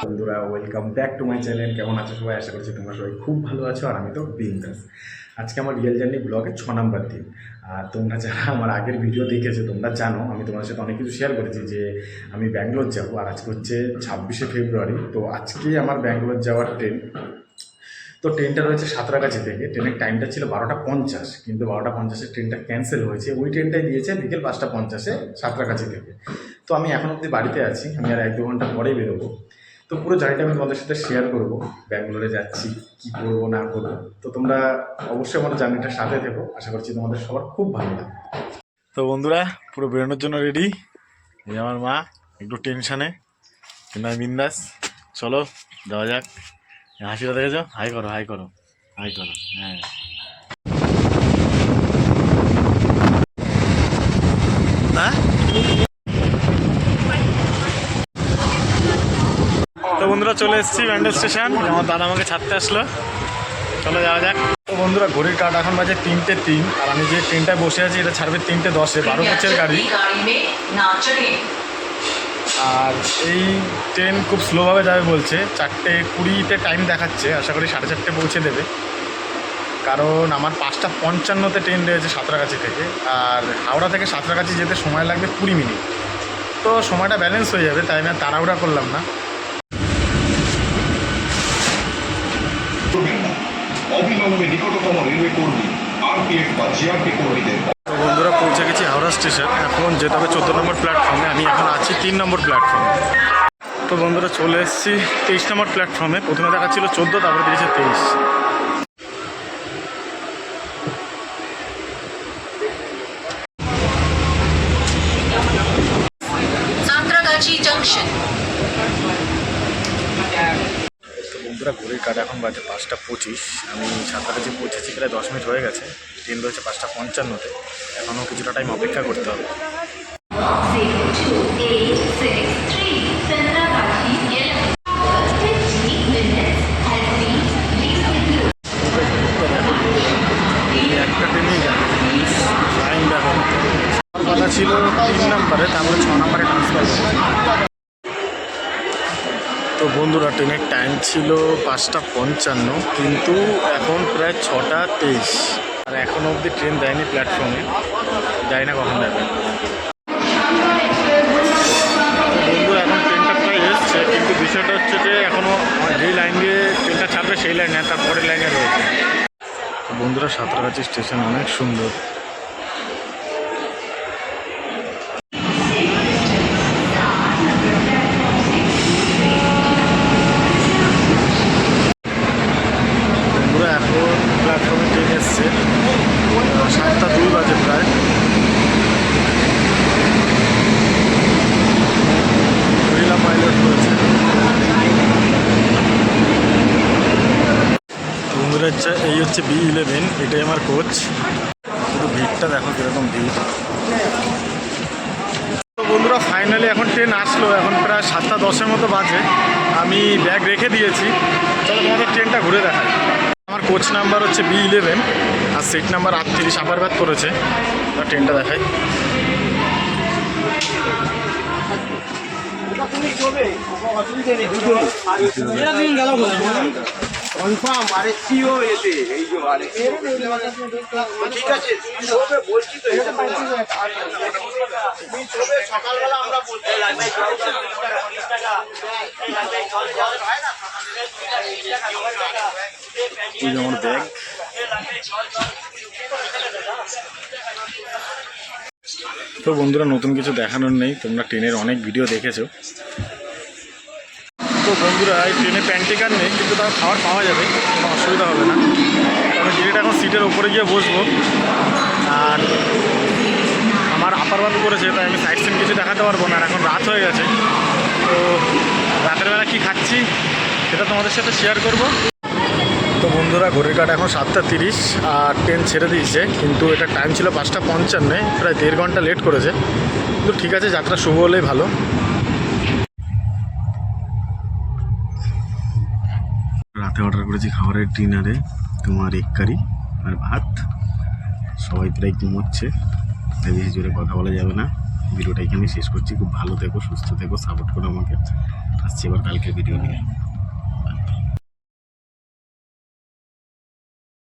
বন্ধুরা welcome back to my channel. কেমন আছো সবাই? আশা করছি তোমরা সবাই খুব ভালো আছো, আর আমি তো বিন্দাস। আজকে আমার রিয়েল জার্নি ব্লগের 6 নম্বর দিন। আর তোমরা যারা আমার আগের ভিডিও দেখেছো তোমরা জানো আমি তোমাদের সাথে অনেক কিছু শেয়ার করেছি যে আমি ব্যাঙ্গালোর যাবো। আর আজকে হচ্ছে 26শে ফেব্রুয়ারি। তো আজকে আমার ব্যাঙ্গালোর যাওয়ার ট্রেন। তো ট্রেনটা রয়েছে সাঁতরাগাছি থেকে। ট্রেনের টাইমটা ছিল 12:50, কিন্তু 12:50 ট্রেনটা ক্যান্সেল হয়েছে। ওই ট্রেনটাই দিয়েছে বিকেল 5:50 সাঁতরাগাছি থেকে। তো আমি এখন অবধি বাড়িতে আছি, আমি আর 1-2 ঘন্টা পরেই বেরোবো। তো পুরো জার্নিটা আমি তোমাদের সাথে শেয়ার করবো, ব্যাঙ্গালোরে যাচ্ছি কী করবো না করবো। তো তোমরা অবশ্যই আমার জার্নিটার সাথে থেকো, আশা করছি তোমাদের সবার খুব ভালো লাগবে। তো বন্ধুরা পুরো বেরোনোর জন্য রেডি। এই আমার মা একটু টেনশানে, কিন্তু আমি বিন্দাস। চলো যাওয়া যাক। হাসিটা দেখেছো? হাই করো, হাই করো, হাই করো। হ্যাঁ, তো বন্ধুরা চলে এসেছি ব্যান্ডেল স্টেশন। আমার দাদা আমাকে ছাড়তে আসলো, চলো যাওয়া যাক। তো বন্ধুরা ঘড়ির কাঠ এখন বাজে 3:03, আর আমি যে ট্রেনটায় বসে আছি এটা ছাড়বে 3:10-এ, 12 কোচের গাড়ি। আর এই ট্রেন খুব স্লোভাবে যাবে বলছে, 4:20-তে টাইম দেখাচ্ছে। আশা করি 4:30 পৌঁছে দেবে, কারণ আমার 5:55-তে ট্রেন রয়েছে সাঁতরাগাছি থেকে। আর হাওড়া থেকে সাঁতরাগাছি যেতে সময় লাগবে 20 মিনিট। তো সময়টা ব্যালেন্স হয়ে যাবে, তাই আমি আর তাড়াহুড়া করলাম না। অবিলম্বে নিকটতম রেলওয়ে কর্মী আরপিএফ বা জিআরপি কর্মীদের। তো বন্ধুরা পৌঁছে গেছি হাওড়া স্টেশন। এখন যেতে হবে 14 নম্বর প্ল্যাটফর্মে। আমি এখন আছি 3 নম্বর প্ল্যাটফর্মে। তো বন্ধুরা চলে এসেছি 23 নম্বর প্ল্যাটফর্মে। প্রথমে দেখাচ্ছিল 14, তারপরে দিয়েছে 23। সাঁতরাগাছি জংশন। তো বন্ধুরা ঘড়ির কাটা এখন বাজে 5:25। আমি সাঁতরাগাছি পৌঁছেছি প্রায় 10 মিনিট হয়ে গেছে। ট্রেন রয়েছে 5:55-তে। এখনও কিছুটা টাইম অপেক্ষা করতে হবে। একটা ট্রেনেই যাবে, লাইন দেখো। কথা ছিল 3 নম্বরে, তারপরে 6 নম্বরে ট্রান্সফার করেছে। তো বন্ধুরা ট্রেনের টাইম ছিল 5:55, কিন্তু এখন প্রায় 6:23, আর এখনও অবধি ট্রেন দেয়নি প্ল্যাটফর্মে। যাই না কখন যাবে। বন্ধুরা এখন ট্রেনটা প্রায় এসছে, কিন্তু বিষয়টা হচ্ছে যে এখনও যেই লাইন দিয়ে ট্রেনটা ছাড়বে সেই লাইনে, তার পরের লাইনে রয়েছে। বন্ধুরা সাঁতরাগাছি স্টেশন অনেক সুন্দর। বন্ধুরা এখন প্ল্যাটফর্মে ট্রেন এসছে, 7:02 বাজে প্রায়। মহিলা পাইলট রয়েছে। বন্ধুরা এই হচ্ছে B11, এটাই আমার কোচ। শুধু ভিড়টা দেখো কীরকম ভিড়। তো বন্ধুরা ফাইনালি এখন ট্রেন আসলো। এখন প্রায় 7:10-এর মতো বাজে। আমি ব্যাগ রেখে দিয়েছি। চলো তোমাদের ট্রেনটা ঘুরে দেখাই। আমার কোচ নাম্বার হচ্ছে B11 আর সিট নাম্বার 38 আপারবাদ করেছে। ট্রেনটা দেখাই। কনফার্ম আরে সিও এতে এই যে আরে ঠিক আছে সবে বলছি তো এটা তুমি সবে সকালবেলা আমরা বলতে লাগবে 40 টাকা এই লাগবে চলে যাবে হয় না এই যে আমার ব্যাগ। তো বন্ধুরা নতুন কিছু দেখানোর নেই, তোমরা ট্রেনের অনেক ভিডিও দেখেছো। তো বন্ধুরা এই ট্রেনে প্যান্টিকার নেই, কিন্তু তার খাবার পাওয়া যাবে, কোনো অসুবিধা হবে না। আমি ডিরেক্ট এখন সিটের ওপরে গিয়ে বসবো। আর আমার আপার বাদ করেছে, তাই আমি সাইড সিন কিছু দেখাতে পারবো না। আর এখন রাত হয়ে গেছে, তো রাতের বেলা কী খাচ্ছি সেটা তোমাদের সাথে শেয়ার করব। তো বন্ধুরা ঘড়ির কাটা এখন 7:30 আর ট্রেন ছেড়ে দিয়েছে, কিন্তু এটা টাইম ছিল 5:55, প্রায় 1.5 ঘন্টা লেট করেছে। কিন্তু ঠিক আছে, যাত্রা শুভ হলেই ভালো। রাতে অর্ডার করেছি খাবারের ডিনারে তোমার এগ কারি আর ভাত। সবাই প্রায় ঘুমোচ্ছে, তাই বেশি জোরে কথা বলা যাবে না। ভিডিওটা এখানে শেষ করছি। খুব ভালো থেকো, সুস্থ থেকো, সাপোর্ট করো আমাকে। আসছি এবার কালকে ভিডিও নিয়ে।